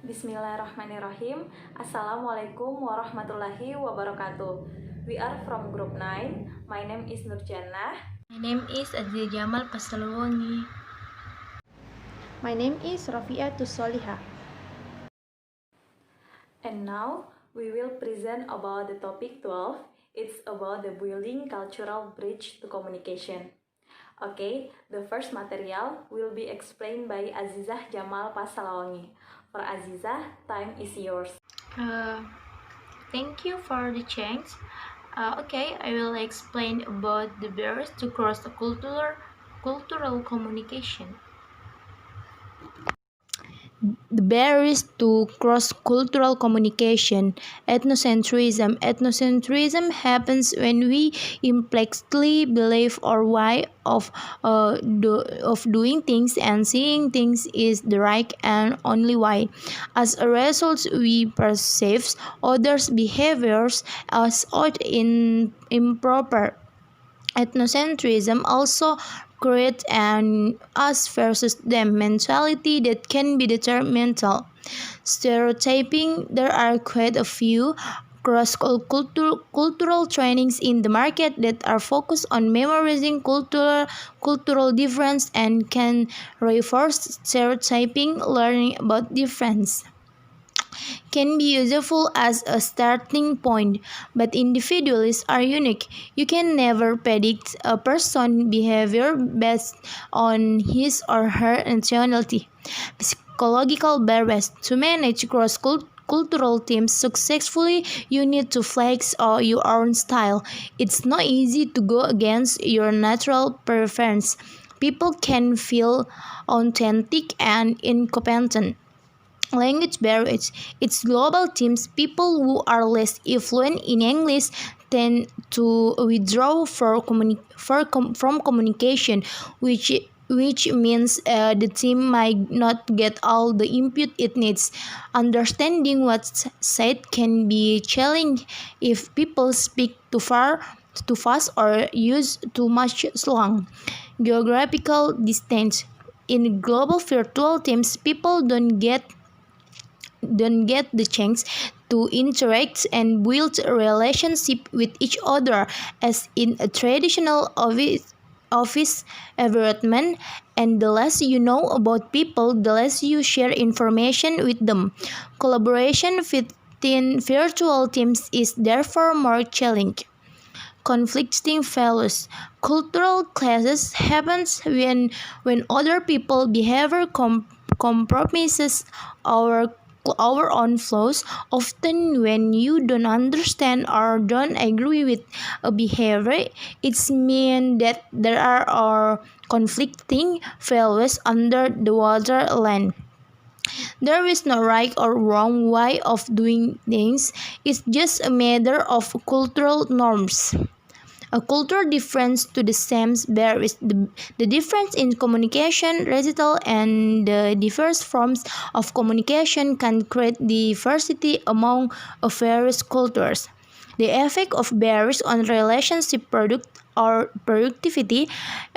Bismillahirrahmanirrahim. Assalamualaikum warahmatullahi wabarakatuh. We are from group 9. My name is Nurjannah. My name is Aziz Jamal Pasalwangi. My name is Rafiatus Solihah. And now we will present about the topic 12. It's about the building cultural bridge to communication. Okay, the first material will be explained by Azizah Jamal Pasalwangi. For Azizah, time is yours. Thank you for the chance. Okay, I will explain about the barriers to cross the cultural communication. The barriers to cross-cultural communication. Ethnocentrism. Ethnocentrism happens when we implicitly believe our way of doing things and seeing things is the right and only way. As a result, we perceive others' behaviors as odd and improper. Ethnocentrism also creates an us versus them mentality that can be detrimental. Stereotyping. There are quite a few cross-cultural trainings in the market that are focused on memorizing cultural difference and can reinforce stereotyping. Learning about difference can be useful as a starting point, but individuals are unique. You can never predict a person's behavior based on his or her nationality. Psychological barriers. To manage cross-cultural teams successfully, you need to flex your own style. It's not easy to go against your natural preference. People can feel authentic and incompetent. Language barriers. It's global teams. People who are less fluent in English tend to withdraw from communication, which means the team might not get all the input it needs. Understanding what's said can be challenging if people speak too fast, or use too much slang. Geographical distance. In global virtual teams, people don't get the chance to interact and build a relationship with each other as in a traditional office environment. And the less you know about people, the less you share information with them. Collaboration within virtual teams is therefore more challenging. Conflicting values. Cultural clashes happens when other people behavior compromises our our own flaws. Often when you don't understand or don't agree with a behavior, it's mean that there are conflicting values under the waterline. There is no right or wrong way of doing things. It's just a matter of cultural norms. A cultural difference to the same varies. The difference in communication recital and the diverse forms of communication can create diversity among various cultures. The effect of barriers on relationship product or productivity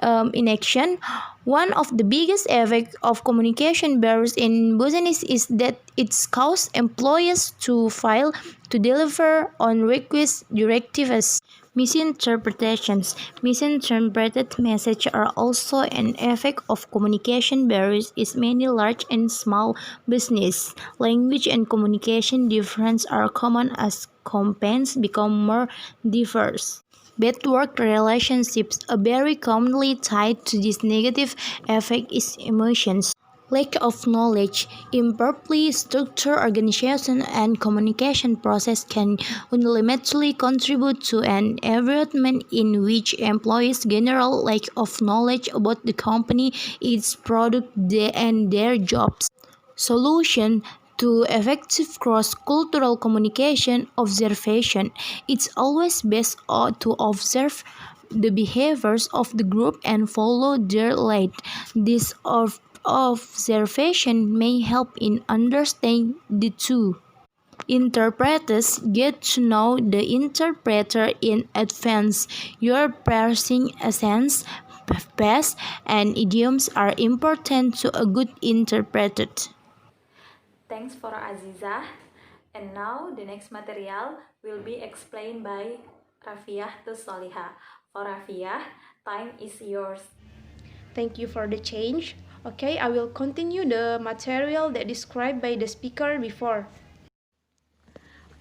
in action. One of the biggest effects of communication barriers in business is that it's caused employees to fail to deliver on request directives. Misinterpretations. Misinterpreted messages are also an effect of communication barriers in many large and small business. Language and communication differences are common as campaigns become more diverse. Bad work relationships. A very commonly tied to this negative effect is emotions. Lack of knowledge, improperly structured organization and communication process can ultimately contribute to an environment in which employees' general lack of knowledge about the company, its product, and their jobs. Solution to effective cross-cultural communication. Observation. It's always best to observe the behaviors of the group and follow their lead. This observation may help in understanding the two. Interpreters. Get to know the interpreter in advance. Your parsing accents, past, and idioms are important to a good interpreter. thanks for Aziza. And now the next material will be explained by Rafiah to Soliha. For Rafiah, time is yours. Thank you for the change. Okay, I will continue the material that described by the speaker before.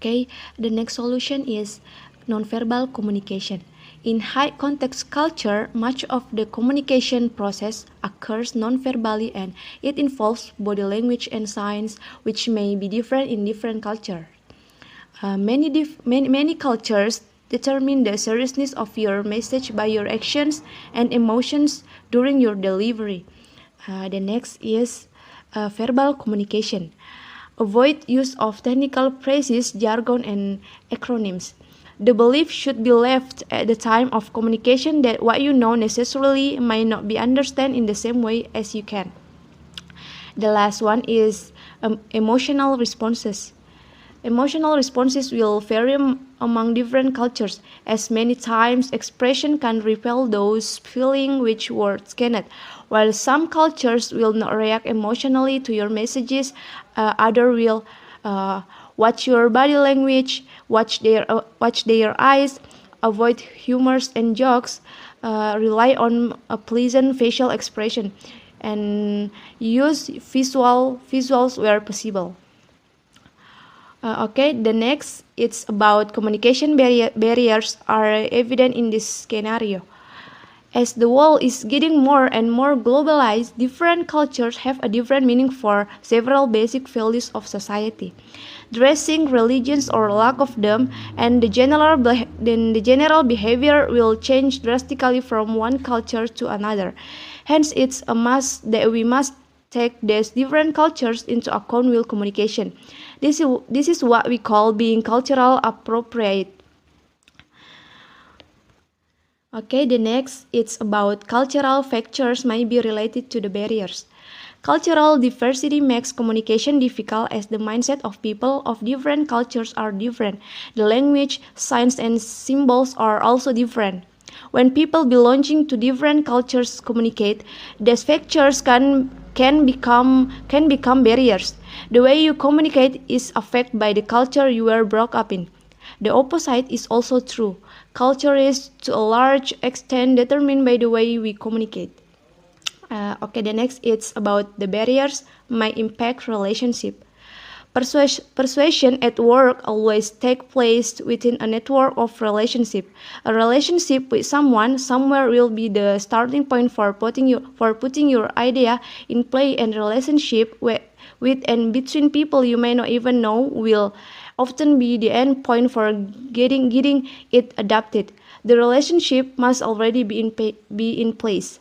Okay, the next solution is nonverbal communication. In high context culture, much of the communication process occurs nonverbally and it involves body language and signs which may be different in different cultures. Many cultures determine the seriousness of your message by your actions and emotions during your delivery. The next is verbal communication. Avoid use of technical phrases, jargon, and acronyms. The belief should be left at the time of communication that what you know necessarily might not be understood in the same way as you can. The last one is emotional responses. Emotional responses will vary among different cultures, as many times expression can repel those feeling which words cannot. While some cultures will not react emotionally to your messages, other will watch your body language, watch their eyes, avoid humors and jokes, rely on a pleasant facial expression, and use visuals where possible. Okay, the next it's about communication barriers are evident in this scenario. As the world is getting more and more globalized, different cultures have a different meaning for several basic values of society. Dressing, religions, or lack of them, and the general behavior will change drastically from one culture to another. Hence, it's a must that we must take these different cultures into account while communication. This is what we call being cultural appropriate. Okay, the next it's about cultural factors might be related to the barriers. Cultural diversity makes communication difficult as the mindset of people of different cultures are different. The language, signs, and symbols are also different. When people belonging to different cultures communicate, these factors can become barriers. The way you communicate is affected by the culture you were brought up in. The opposite is also true. Culture is to a large extent determined by the way we communicate. Okay, the next it's about the barriers might impact relationship. Persuasion at work always take place within a network of relationship. A relationship with someone somewhere will be the starting point for putting your idea in play, and relationship with and between people you may not even know will often be the end point for getting it adapted. The relationship must already be in place.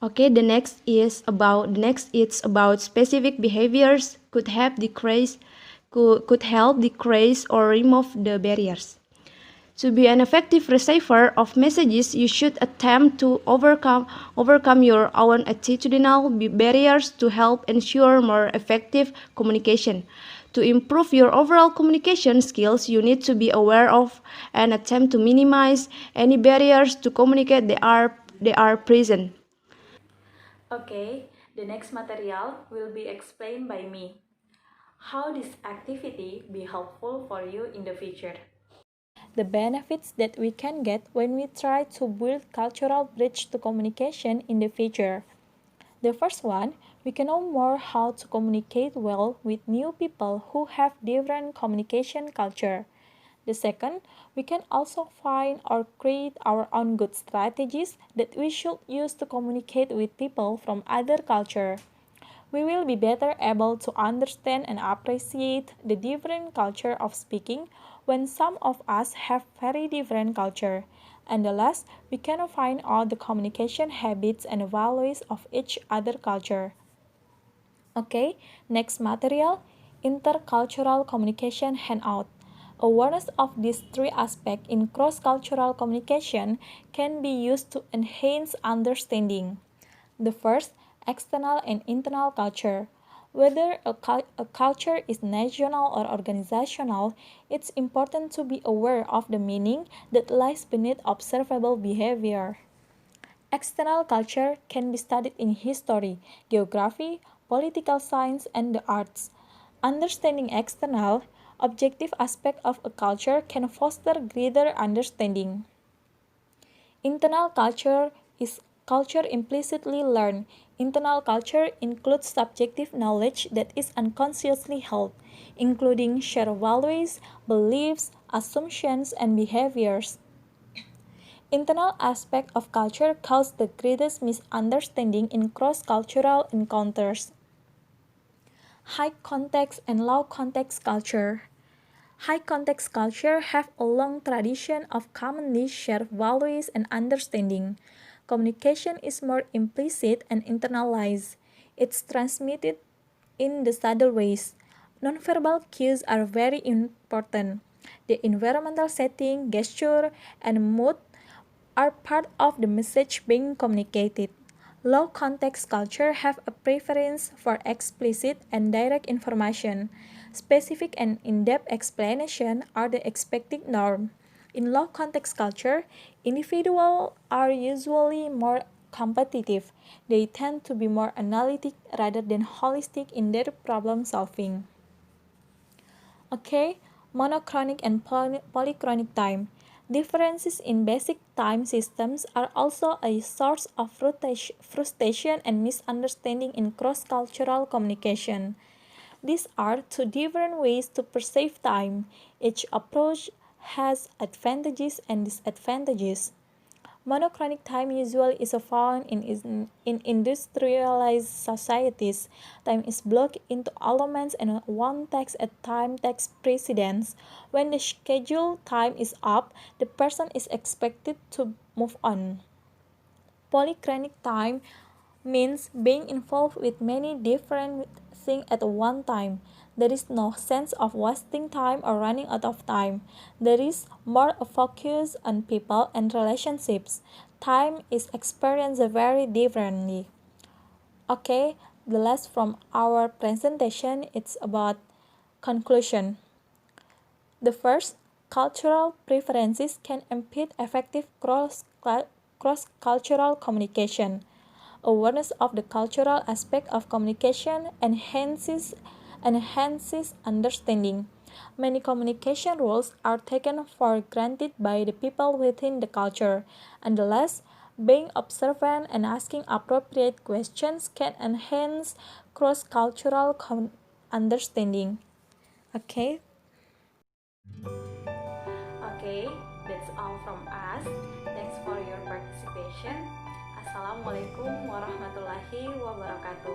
Okay, the next it's about specific behaviors could help decrease or remove the barriers. To be an effective receiver of messages, you should attempt to overcome your own attitudinal barriers to help ensure more effective communication. To improve your overall communication skills, you need to be aware of and attempt to minimize any barriers to communicate they are present. Okay, the next material will be explained by me. How this activity be helpful for you in the future? The benefits that we can get when we try to build cultural bridge to communication in the future. The first one, we can know more how to communicate well with new people who have different communication culture. The second, we can also find or create our own good strategies that we should use to communicate with people from other culture. We will be better able to understand and appreciate the different culture of speaking when some of us have very different culture. And the last, we can find out the communication habits and values of each other culture. Okay, next material, intercultural communication handout. Awareness of these three aspects in cross-cultural communication can be used to enhance understanding. The first, external and internal culture. Whether a culture is national or organizational, it's important to be aware of the meaning that lies beneath observable behavior. External culture can be studied in history, geography, political science, and the arts. Understanding external, objective aspects of a culture can foster greater understanding. Internal culture is culture implicitly learned. Internal culture includes subjective knowledge that is unconsciously held, including shared values, beliefs, assumptions, and behaviors. Internal aspect of culture cause the greatest misunderstanding in cross-cultural encounters. High context and low context culture. High context culture have a long tradition of commonly shared values and understanding. Communication is more implicit and internalized. It's transmitted in the subtle ways. Nonverbal cues are very important. The environmental setting, gesture, and mood are part of the message being communicated. Low context culture have a preference for explicit and direct information. Specific and in-depth explanation are the expected norm. In low context culture, individuals are usually more competitive. They tend to be more analytic rather than holistic in their problem solving. Okay, monochronic and polychronic time. Differences in basic time systems are also a source of frustration and misunderstanding in cross-cultural communication. These are two different ways to perceive time. Each approach has advantages and disadvantages. Monochronic time usually is found in industrialized societies. Time is blocked into elements and one takes a time takes precedence. When the scheduled time is up, the person is expected to move on. Polychronic time means being involved with many different things at one time. There is no sense of wasting time or running out of time. There is more a focus on people and relationships. Time is experienced very differently. Okay, the last from our presentation it's about conclusion. The first, cultural preferences can impede effective cross-cultural communication. Awareness of the cultural aspect of communication enhances understanding. Many communication rules are taken for granted by the people within the culture. Nonetheless, being observant and asking appropriate questions can enhance cross-cultural understanding. Okay, okay, that's all from us. Thanks for your participation. Assalamualaikum warahmatullahi wabarakatuh.